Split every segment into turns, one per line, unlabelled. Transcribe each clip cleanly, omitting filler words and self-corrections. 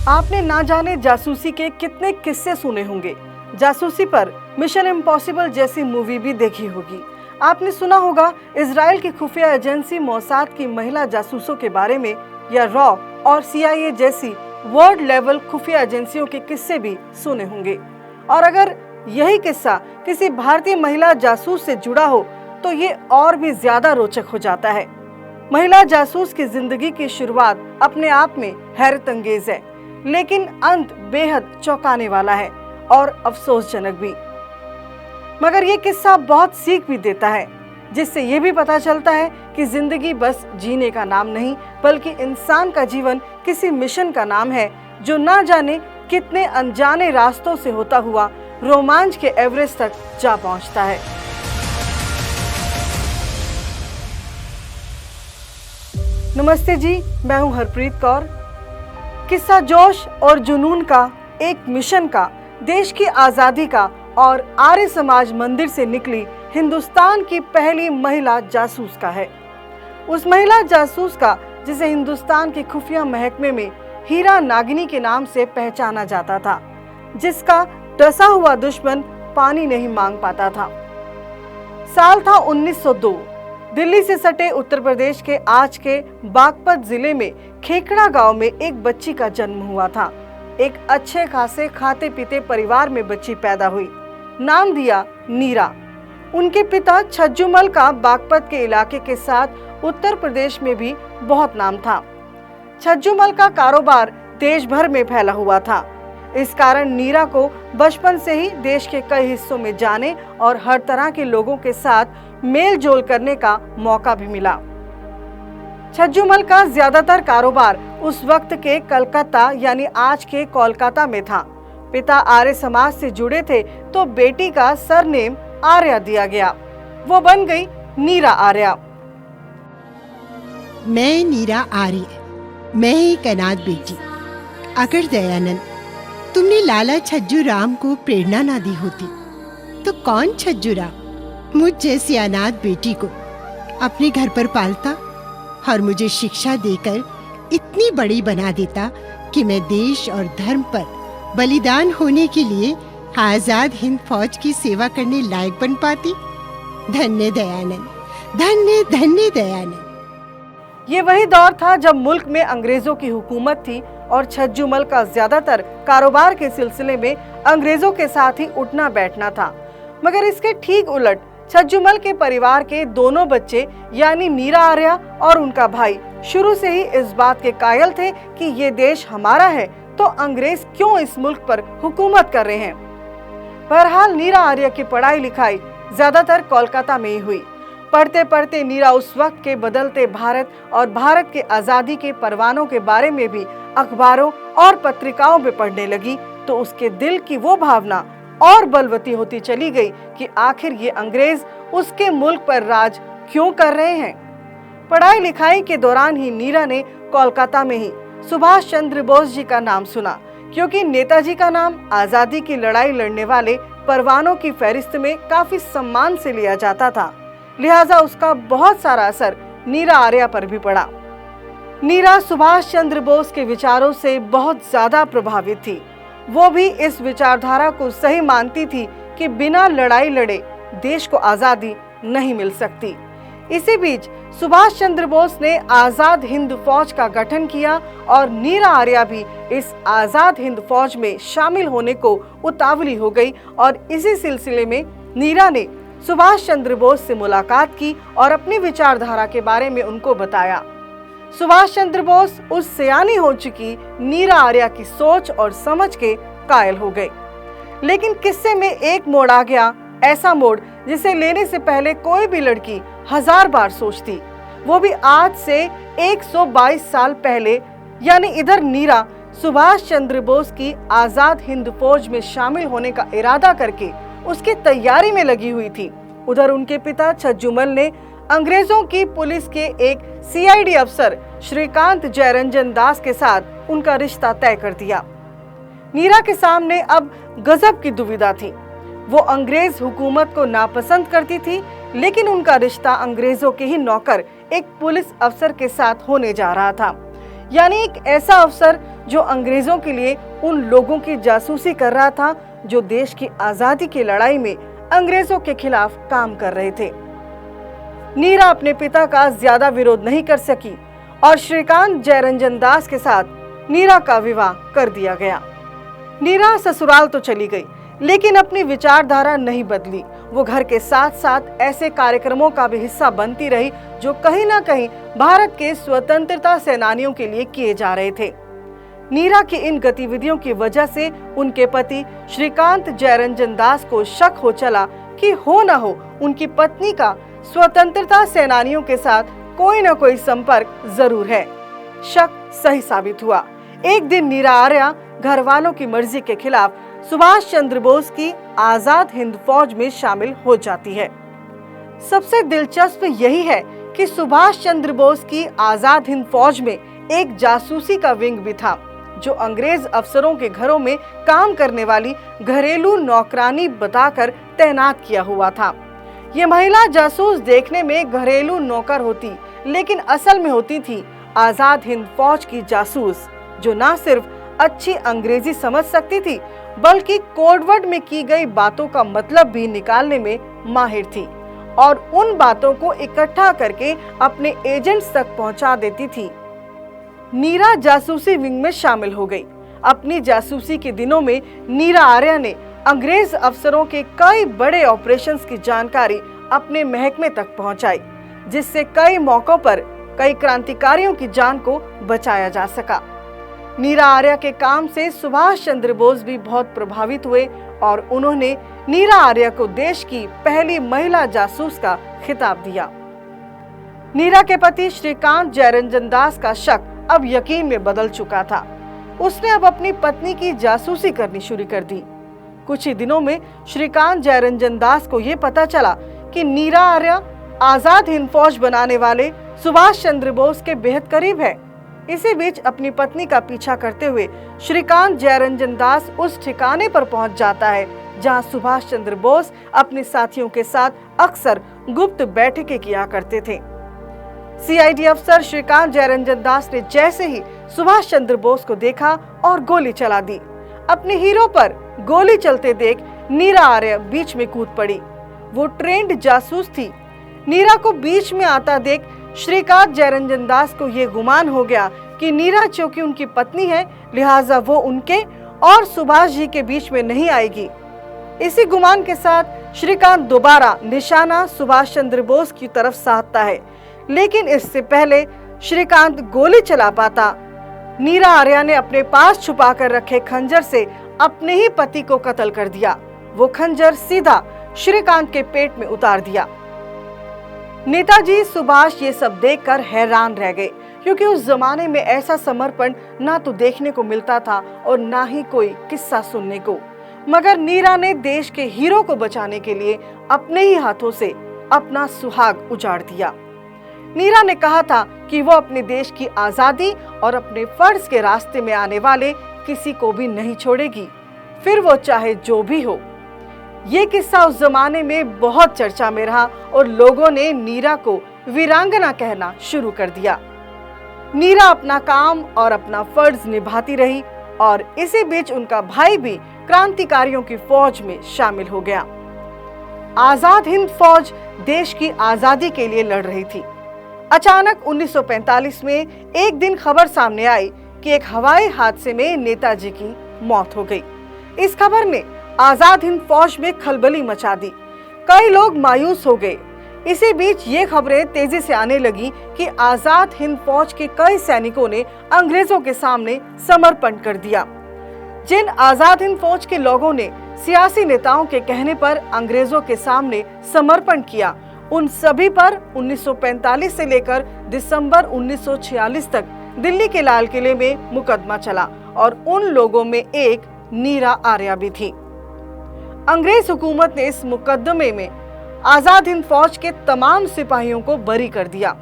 आपने ना जाने जासूसी के कितने किस्से सुने होंगे। जासूसी पर मिशन इम्पॉसिबल जैसी मूवी भी देखी होगी। आपने सुना होगा इजराइल की खुफिया एजेंसी मोसाद की महिला जासूसों के बारे में, या रॉ और CIA जैसी वर्ल्ड लेवल खुफिया एजेंसियों के किस्से भी सुने होंगे। और अगर यही किस्सा किसी भारतीय महिला जासूस से जुड़ा हो तो ये और भी ज्यादा रोचक हो जाता है। महिला जासूस की जिंदगी की शुरुआत अपने आप में हैरत अंगेज है, लेकिन अंत बेहद चौंकाने वाला है और अफसोसजनक भी। मगर ये किस्सा बहुत सीख भी देता है, जिससे ये भी पता चलता है कि जिंदगी बस जीने का नाम नहीं, बल्कि इंसान का जीवन किसी मिशन का नाम है, जो ना जाने कितने अनजाने रास्तों से होता हुआ रोमांच के एवरेस्ट तक जा पहुंचता है। नमस्ते जी, मैं हूं हरप्रीत कौर। किस्सा जोश और जुनून का, एक मिशन का, देश की आजादी का और आर्य समाज मंदिर से निकली हिंदुस्तान की पहली महिला जासूस का है। उस महिला जासूस का जिसे हिंदुस्तान के खुफिया महकमे में हीरा नागिनी के नाम से पहचाना जाता था, जिसका डसा हुआ दुश्मन पानी नहीं मांग पाता था। साल था 1902। दिल्ली से सटे उत्तर प्रदेश के आज के बागपत जिले में खेकड़ा गांव में एक बच्ची का जन्म हुआ था। एक अच्छे खासे खाते पीते परिवार में बच्ची पैदा हुई। नाम दिया नीरा। उनके पिता छज्जूमल का बागपत के इलाके के साथ उत्तर प्रदेश में भी बहुत नाम था। छज्जूमल का कारोबार देश भर में फैला हुआ था। इस कारण नीरा को बचपन से ही देश के कई हिस्सों में जाने और हर तरह के लोगों के साथ मेल जोल करने का मौका भी मिला। छज्जूमल का ज्यादातर कारोबार उस वक्त के कलकत्ता यानी आज के कोलकाता में था। पिता आर्य समाज से जुड़े थे तो बेटी का सरनेम आर्या दिया गया। वो बन गई नीरा आर्या।
मैं नीरा आर्य, मैं एक अनाथ बेटी। अगर दयानंद तुमने लाला छज्जू राम को प्रेरणा ना दी होती तो कौन छज्जू राम मुझ जैसी अनाथ बेटी को अपने घर पर पालता और मुझे शिक्षा देकर इतनी बड़ी बना देता कि मैं देश और धर्म पर बलिदान होने के लिए आजाद हिंद फौज की सेवा करने लायक बन पाती। धन्य दयानंद, धन्य धन्य दयानंद।
ये वही दौर था जब मुल्क में अंग्रेजों की हुकूमत थी और छज्जूमल का ज्यादातर कारोबार के सिलसिले में अंग्रेजों के साथ ही उठना बैठना था। मगर इसके ठीक उलट छज्जूमल के परिवार के दोनों बच्चे यानी नीरा आर्या और उनका भाई शुरू से ही इस बात के कायल थे कि ये देश हमारा है, तो अंग्रेज क्यों इस मुल्क पर हुकूमत कर रहे हैं। बहरहाल नीरा आर्या की पढ़ाई लिखाई ज्यादातर कोलकाता में ही हुई। पढ़ते पढ़ते नीरा उस वक्त के बदलते भारत और भारत के आजादी के परवानों के बारे में भी अखबारों और पत्रिकाओं में पढ़ने लगी, तो उसके दिल की वो भावना और बलवती होती चली गई कि आखिर ये अंग्रेज उसके मुल्क पर राज क्यों कर रहे हैं। पढ़ाई लिखाई के दौरान ही नीरा ने कोलकाता में ही सुभाष चंद्र बोस जी का नाम सुना, क्योंकि नेताजी का नाम आजादी की लड़ाई लड़ने वाले परवानों की फहरिस्त में काफी सम्मान से लिया जाता था। लिहाजा उसका बहुत सारा असर नीरा आर्या पर भी पड़ा। नीरा सुभाष चंद्र बोस के विचारों से बहुत ज्यादा प्रभावित थी। वो भी इस विचारधारा को सही मानती थी कि बिना लड़ाई लड़े देश को आजादी नहीं मिल सकती। इसी बीच सुभाष चंद्र बोस ने आजाद हिंद फौज का गठन किया और नीरा आर्या भी इस आजाद हिंद फौज में शामिल होने को उतावली हो गई। और इसी सिलसिले में नीरा ने सुभाष चंद्र बोस से मुलाकात की और अपनी विचारधारा के बारे में उनको बताया। सुभाष चंद्र बोस उस सयानी हो चुकी नीरा आर्या की सोच और समझ के कायल हो गए। लेकिन किस्से में एक मोड़ आ गया, ऐसा मोड़ जिसे लेने से पहले कोई भी लड़की 1000 बार सोचती। वो भी आज से 122 साल पहले। यानी इधर नीरा सुभाष चंद्र बोस की आजाद हिंद फौज में शामिल होने का इरादा करके उसकी तैयारी में लगी हुई थी। उधर उनके पिता छज्जूमल ने अंग्रेजों की पुलिस के एक CID अफसर श्रीकांत जयरंजन दास के साथ उनका रिश्ता तय कर दिया। नीरा के सामने अब गजब की दुविधा थी। वो अंग्रेज हुकूमत को नापसंद करती थी, लेकिन उनका रिश्ता अंग्रेजों के ही नौकर एक पुलिस अफसर के साथ होने जा रहा था। यानी एक ऐसा अफसर जो अंग्रेजों के लिए उन लोगों की जासूसी कर रहा था जो देश की आजादी की लड़ाई में अंग्रेजों के खिलाफ काम कर रहे थे। नीरा अपने पिता का ज्यादा विरोध नहीं कर सकी और श्रीकांत जयरंजन दास के साथ नीरा का विवाह कर दिया गया। नीरा ससुराल तो चली गई, लेकिन अपनी विचारधारा नहीं बदली। वो घर के साथ साथ ऐसे कार्यक्रमों का भी हिस्सा बनती रही जो कहीं ना कहीं भारत के स्वतंत्रता सेनानियों के लिए किए जा रहे थे। नीरा की इन गतिविधियों की वजह से उनके पति श्रीकांत जयरंजन दास को शक हो चला कि हो न हो उनकी पत्नी का स्वतंत्रता सेनानियों के साथ कोई न कोई संपर्क जरूर है। शक सही साबित हुआ। एक दिन नीरा आर्या घर वालों की मर्जी के खिलाफ सुभाष चंद्र बोस की आजाद हिंद फौज में शामिल हो जाती है। सबसे दिलचस्प यही है कि सुभाष चंद्र बोस की आजाद हिंद फौज में एक जासूसी का विंग भी था जो अंग्रेज अफसरों के घरों में काम करने वाली घरेलू नौकरानी बताकर तैनात किया हुआ था। ये महिला जासूस देखने में घरेलू नौकर होती, लेकिन असल में होती थी आजाद हिंद फौज की जासूस, जो न सिर्फ अच्छी अंग्रेजी समझ सकती थी बल्कि कोडवर्ड में की गई बातों का मतलब भी निकालने में माहिर थी और उन बातों को इकट्ठा करके अपने एजेंट्स तक पहुंचा देती थी। नीरा जासूसी विंग में शामिल हो गई। अपनी जासूसी के दिनों में नीरा आर्या ने अंग्रेज अफसरों के कई बड़े ऑपरेशंस की जानकारी अपने महकमे तक पहुंचाई, जिससे कई मौकों पर कई क्रांतिकारियों की जान को बचाया जा सका। नीरा आर्या के काम से सुभाष चंद्र बोस भी बहुत प्रभावित हुए और उन्होंने नीरा आर्या को देश की पहली महिला जासूस का खिताब दिया। नीरा के पति श्रीकांत जयरंजन दास का शक अब यकीन में बदल चुका था। उसने अब अपनी पत्नी की जासूसी करनी शुरू कर दी। कुछ ही दिनों में श्रीकांत जयरंजन दास को यह पता चला कि नीरा आर्या आजाद हिंद फौज बनाने वाले सुभाष चंद्र बोस के बेहद करीब है। इसी बीच अपनी पत्नी का पीछा करते हुए श्रीकांत जयरंजन दास उस ठिकाने पर पहुंच जाता है जहां सुभाष चंद्र बोस अपने साथियों के साथ अक्सर गुप्त बैठकें किया करते थे। सीआईडी अफसर श्रीकांत जयरंजन दास ने जैसे ही सुभाष चंद्र बोस को देखा और गोली चला दी। अपने हीरो पर गोली चलते देख नीरा आर्या बीच में कूद पड़ी। वो ट्रेंड जासूस थी। नीरा को बीच में आता देख श्रीकांत जयरंजन दास को ये गुमान हो गया कि नीरा चूंकि उनकी पत्नी है, लिहाजा वो उनके और सुभाष जी के बीच में नहीं आएगी। इसी गुमान के साथ श्रीकांत दोबारा निशाना सुभाष चंद्र बोस की तरफ साधता है, लेकिन इससे पहले श्रीकांत गोली चला पाता, नीरा आर्या ने अपने पास छुपा कर रखे खंजर से अपने ही पति को कत्ल कर दिया। वो खंजर सीधा श्रीकांत के पेट में उतार दिया। नेताजी सुभाष ये सब देखकर हैरान रह गए, क्योंकि उस जमाने में ऐसा समर्पण ना तो देखने को मिलता था और ना ही कोई किस्सा सुनने को। मगर नीरा ने देश के हीरो को बचाने के लिए अपने ही हाथों से अपना सुहाग उजाड़ दिया। नीरा ने कहा था कि वो अपने देश की आजादी और अपने फर्ज के रास्ते में आने वाले किसी को भी नहीं छोड़ेगी, फिर वो चाहे जो भी हो। ये किस्सा उस जमाने में बहुत चर्चा में रहा और लोगों ने नीरा को वीरांगना कहना शुरू कर दिया। नीरा अपना काम और अपना फर्ज निभाती रही और इसी बीच उनका भाई भी क्रांतिकारियों की फौज में शामिल हो गया। आजाद हिंद फौज देश की आजादी के लिए लड़ रही थी। अचानक 1945 में एक दिन खबर सामने आई कि एक हवाई हादसे में नेताजी की मौत हो गई। इस खबर ने आजाद हिंद फौज में खलबली मचा दी। कई लोग मायूस हो गए। इसी बीच ये खबरें तेजी से आने लगी कि आजाद हिंद फौज के कई सैनिकों ने अंग्रेजों के सामने समर्पण कर दिया। जिन आजाद हिंद फौज के लोगों ने सियासी नेताओं के कहने पर अंग्रेजों के सामने समर्पण किया, उन सभी पर 1945 से लेकर दिसंबर 1946 तक दिल्ली के लाल किले में मुकदमा चला और उन लोगों में एक नीरा आर्या भी थी। अंग्रेज हुकूमत ने इस मुकदमे में आजाद हिंद फौज के तमाम सिपाहियों को बरी कर दिया,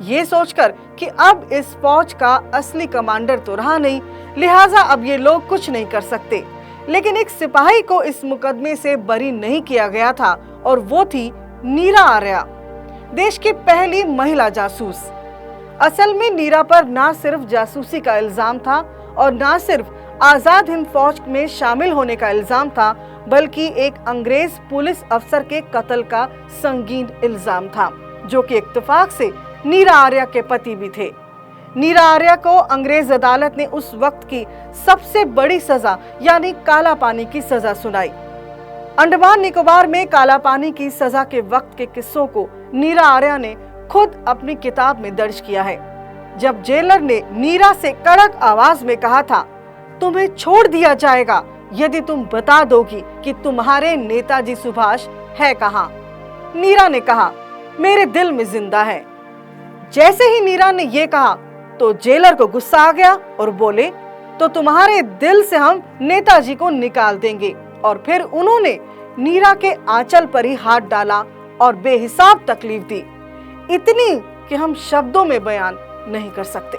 ये सोचकर कि अब इस फौज का असली कमांडर तो रहा नहीं, लिहाजा अब ये लोग कुछ नहीं कर सकते। लेकिन एक सिपाही को इस मुकदमे से बरी नहीं किया गया था और वो थी नीरा आर्या, देश की पहली महिला जासूस। असल में नीरा पर ना सिर्फ जासूसी का इल्जाम था और ना सिर्फ आजाद हिंद फौज में शामिल होने का इल्जाम था, बल्कि एक अंग्रेज पुलिस अफसर के कत्ल का संगीन इल्जाम था, जो कि इत्तेफाक से नीरा आर्या के पति भी थे। नीरा आर्या को अंग्रेज अदालत ने उस वक्त की सबसे बड़ी सजा यानी काला पानी की सजा सुनाई। अंडमान निकोबार में काला पानी की सजा के वक्त के किस्सों को नीरा आर्या ने खुद अपनी किताब में दर्ज किया है। जब जेलर ने नीरा से कड़क आवाज में कहा था, तुम्हें छोड़ दिया जाएगा यदि तुम बता दोगी कि तुम्हारे नेताजी सुभाष है कहां। नीरा ने कहा, मेरे दिल में जिंदा है। जैसे ही नीरा ने यह कहा तो जेलर को गुस्सा आ गया और बोले, तो तुम्हारे दिल से हम नेताजी को निकाल देंगे। और फिर उन्होंने नीरा के आंचल पर ही हाथ डाला और बेहिसाब तकलीफ दी, इतनी कि हम शब्दों में बयान नहीं कर सकते।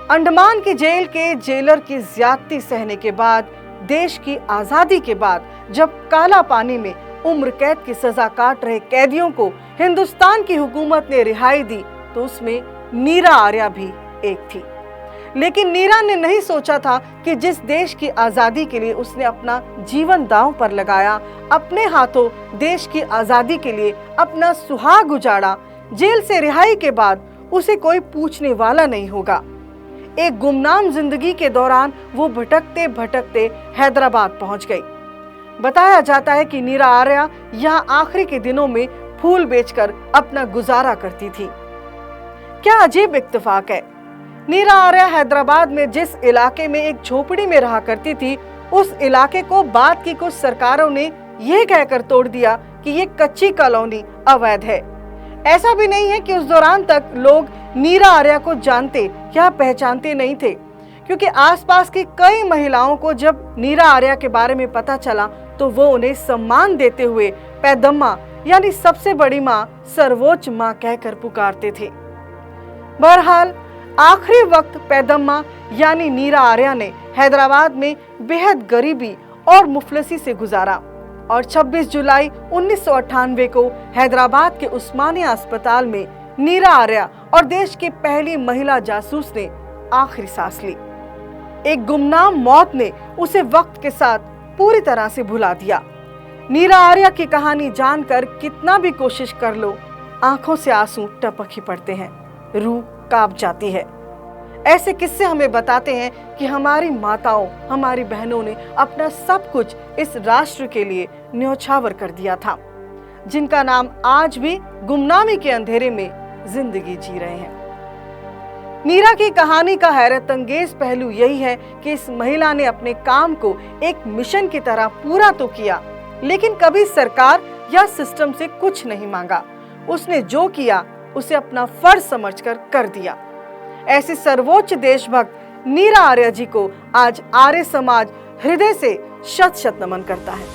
अंडमान की जेल के जेलर की ज्यादती सहने के बाद, देश की आजादी के बाद, जब काला पानी में उम्र कैद की सजा काट रहे कैदियों को हिंदुस्तान की हुकूमत ने रिहाई दी, तो उसमें नीरा आर्या भी एक थी। लेकिन नीरा ने नहीं सोचा था कि जिस देश की आजादी के लिए उसने अपना जीवन दांव पर लगाया, अपने हाथों देश की आजादी के लिए अपना सुहाग उजाड़ा, जेल से रिहाई के बाद उसे कोई पूछने वाला नहीं होगा। एक गुमनाम जिंदगी के दौरान वो भटकते भटकते हैदराबाद पहुंच गई। बताया जाता है कि नीरा आर्या यहाँ आखिरी के दिनों में फूल बेचकर अपना गुजारा करती थी। क्या अजीब इत्तेफाक है। नीरा आर्या हैदराबाद में जिस इलाके में एक झोपड़ी में रहा करती थी, उस इलाके को बाद की कुछ सरकारों ने यह कहकर तोड़ दिया कि ये कच्ची कॉलोनी अवैध है। ऐसा भी नहीं है कि उस दौरान तक लोग नीरा आर्या को जानते या पहचानते नहीं थे, क्योंकि आसपास की कई महिलाओं को जब नीरा आर्या के बारे में पता चला तो वो उन्हें सम्मान देते हुए पैदम्मा यानी सबसे बड़ी माँ, सर्वोच्च माँ कहकर पुकारते थे। बहरहाल आखिरी वक्त पैदम्मा यानी नीरा आर्या ने हैदराबाद में बेहद गरीबी और मुफलिसी से गुजारा और 26 जुलाई 1998 को हैदराबाद के उस्मानिया अस्पताल में नीरा आर्या और देश की पहली महिला जासूस ने आखिरी सांस ली। एक गुमनाम मौत ने उसे वक्त के साथ पूरी तरह से भुला दिया। नीरा आर्या की कहानी जानकर कितना भी कोशिश कर लो, आंखों से आंसू टपक ही पड़ते हैं, रूह कांप जाती है। ऐसे किस्से हमें बताते हैं कि हमारी माताओं, हमारी बहनों ने अपना सब कुछ इस राष्ट्र के लिए न्योछावर कर दिया था, जिनका नाम आज भी गुमनामी के अंधेरे में जिंदगी जी रहे हैं। नीरा की कहानी का हैरत अंगेज पहलू यही है कि इस महिला ने अपने काम को एक मिशन की तरह पूरा तो किया, लेकिन कभी सरकार या सिस्टम से कुछ नहीं मांगा। उसने जो किया उसे अपना फर्ज समझकर कर दिया। ऐसे सर्वोच्च देशभक्त नीरा आर्या जी को आज आर्य समाज हृदय से शत शत नमन करता है।